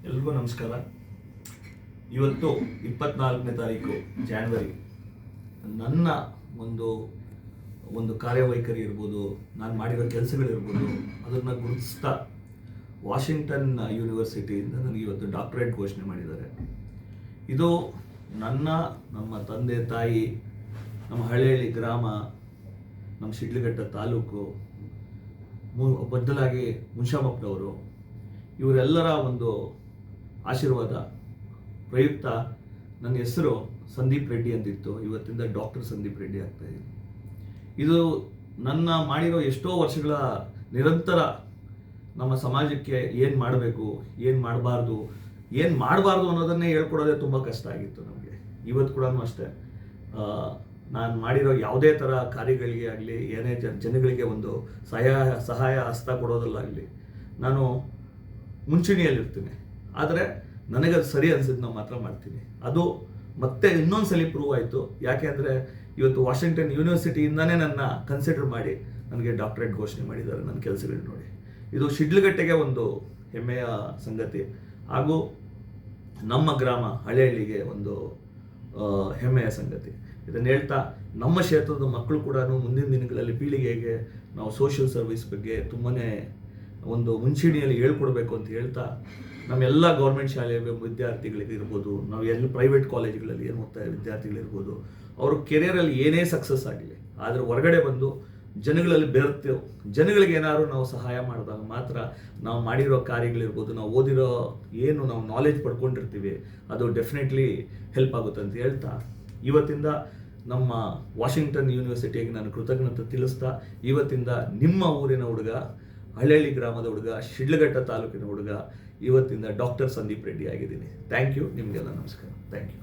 ಎಲ್ರಿಗೂ ನಮಸ್ಕಾರ. ಇವತ್ತು 24ನೇ ತಾರೀಕು ಜಾನ್ವರಿ. ನನ್ನ ಒಂದು ಒಂದು ಕಾರ್ಯವೈಖರಿ ಇರ್ಬೋದು, ನಾನು ಮಾಡಿರೋ ಕೆಲಸಗಳಿರ್ಬೋದು, ಅದನ್ನು ಗುರುತಿಸ್ತಾ ವಾಷಿಂಗ್ಟನ್ ಯೂನಿವರ್ಸಿಟಿಯಿಂದ ನನಗೆ ಇವತ್ತು ಡಾಕ್ಟರೇಟ್ ಘೋಷಣೆ ಮಾಡಿದ್ದಾರೆ. ಇದು ನಮ್ಮ ತಂದೆ ತಾಯಿ, ನಮ್ಮ ಹಳ್ಳಿ ಗ್ರಾಮ, ನಮ್ಮ ಶಿಡ್ಲಘಟ್ಟ ತಾಲೂಕು, ಬದಲಾಗಿ ಮುನ್ಷಾಮಪ್ಪನವರು, ಇವರೆಲ್ಲರ ಒಂದು ಆಶೀರ್ವಾದ ಪ್ರಯುಕ್ತ ನನ್ನ ಹೆಸರು ಸಂದೀಪ್ ರೆಡ್ಡಿ ಅಂತಿತ್ತು. ಇವತ್ತಿಂದ ಡಾಕ್ಟರ್ ಸಂದೀಪ್ ರೆಡ್ಡಿ ಆಗ್ತಾ ಇದೆ. ಇದು ನನ್ನ ಮಾಡಿರೋ ಎಷ್ಟೋ ವರ್ಷಗಳ ನಿರಂತರ ನಮ್ಮ ಸಮಾಜಕ್ಕೆ ಏನು ಮಾಡಬೇಕು, ಏನು ಮಾಡಬಾರ್ದು ಅನ್ನೋದನ್ನೇ ಹೇಳ್ಕೊಡೋದೇ ತುಂಬ ಕಷ್ಟ ಆಗಿತ್ತು ನಮಗೆ. ಇವತ್ತು ಕೂಡ ಅಷ್ಟೇ, ನಾನು ಮಾಡಿರೋ ಯಾವುದೇ ಥರ ಕಾರ್ಯಗಳಿಗೆ ಆಗಲಿ, ಏನೇ ಜನಗಳಿಗೆ ಒಂದು ಸಹಾಯ ಹಸ್ತ ಕೊಡೋದಲ್ಲಾಗಲಿ ನಾನು ಮುಂಚೂಣಿಯಲ್ಲಿರ್ತೀನಿ. ಆದರೆ ನನಗದು ಸರಿ ಅನಿಸಿದ್ದು ನಾವು ಮಾತ್ರ ಮಾಡ್ತೀನಿ. ಅದು ಮತ್ತೆ ಇನ್ನೊಂದ್ಸಲಿ ಪ್ರೂವ್ ಆಯಿತು. ಯಾಕೆ ಅಂದರೆ ಇವತ್ತು ವಾಷಿಂಗ್ಟನ್ ಯೂನಿವರ್ಸಿಟಿಯಿಂದನೇ ನನ್ನ ಕನ್ಸಿಡರ್ ಮಾಡಿ ನನಗೆ ಡಾಕ್ಟರೇಟ್ ಘೋಷಣೆ ಮಾಡಿದ್ದಾರೆ ನನ್ನ ಕೆಲಸಗಳು ನೋಡಿ. ಇದು ಶಿಡ್ಲಘಟ್ಟೆಗೆ ಒಂದು ಹೆಮ್ಮೆಯ ಸಂಗತಿ, ಹಾಗೂ ನಮ್ಮ ಗ್ರಾಮ ಹಳ್ಳಿಗೆ ಒಂದು ಹೆಮ್ಮೆಯ ಸಂಗತಿ. ಇದನ್ನು ಹೇಳ್ತಾ ನಮ್ಮ ಕ್ಷೇತ್ರದ ಮಕ್ಕಳು ಕೂಡ ಮುಂದಿನ ದಿನಗಳಲ್ಲಿ ಪೀಳಿಗೆಗೆ ನಾವು ಸೋಷಿಯಲ್ ಸರ್ವಿಸ್ ಬಗ್ಗೆ ತುಂಬಾ ಒಂದು ಮುಂಚೂಣಿಯಲ್ಲಿ ಹೇಳ್ಕೊಡ್ಬೇಕು ಅಂತ ಹೇಳ್ತಾ, ನಮ್ಮೆಲ್ಲ ಗೌರ್ಮೆಂಟ್ ಶಾಲೆಯ ವಿದ್ಯಾರ್ಥಿಗಳಿಗೆ ಇರ್ಬೋದು, ನಾವು ಎಲ್ಲ ಪ್ರೈವೇಟ್ ಕಾಲೇಜ್ಗಳಲ್ಲಿ ಏನು ಓದ್ತಾ ವಿದ್ಯಾರ್ಥಿಗಳಿರ್ಬೋದು, ಅವರು ಕೆರಿಯರಲ್ಲಿ ಏನೇ ಸಕ್ಸಸ್ ಆಗಲಿ, ಆದರೆ ಹೊರಗಡೆ ಬಂದು ಜನಗಳಲ್ಲಿ ಬೆರೆತು ಜನಗಳಿಗೆ ಏನಾದ್ರು ನಾವು ಸಹಾಯ ಮಾಡಿದಾಗ ಮಾತ್ರ ನಾವು ಮಾಡಿರೋ ಕಾರ್ಯಗಳಿರ್ಬೋದು, ನಾವು ಓದಿರೋ ಏನು ನಾವು ನಾಲೆಜ್ ಪಡ್ಕೊಂಡಿರ್ತೀವಿ, ಅದು ಡೆಫಿನೆಟ್ಲಿ ಹೆಲ್ಪ್ ಆಗುತ್ತೆ ಅಂತ ಹೇಳ್ತಾ, ಇವತ್ತಿಂದ ನಮ್ಮ ವಾಷಿಂಗ್ಟನ್ ಯೂನಿವರ್ಸಿಟಿಗೆ ನಾನು ಕೃತಜ್ಞತೆ ತಿಳಿಸ್ತಾ, ಇವತ್ತಿಂದ ನಿಮ್ಮ ಊರಿನ ಹುಡುಗ, ಹಳ್ಳಿ ಗ್ರಾಮದ ಹುಡುಗ, ಶಿಡ್ಲಘಟ್ಟ ತಾಲೂಕಿನ ಹುಡುಗ, ಇವತ್ತಿಂದ ಡಾಕ್ಟರ್ ಸಂದೀಪ್ ರೆಡ್ಡಿ ಆಗಿದ್ದೀನಿ. Thank you. ನಿಮಗೆಲ್ಲ ನಮಸ್ಕಾರ. Thank you.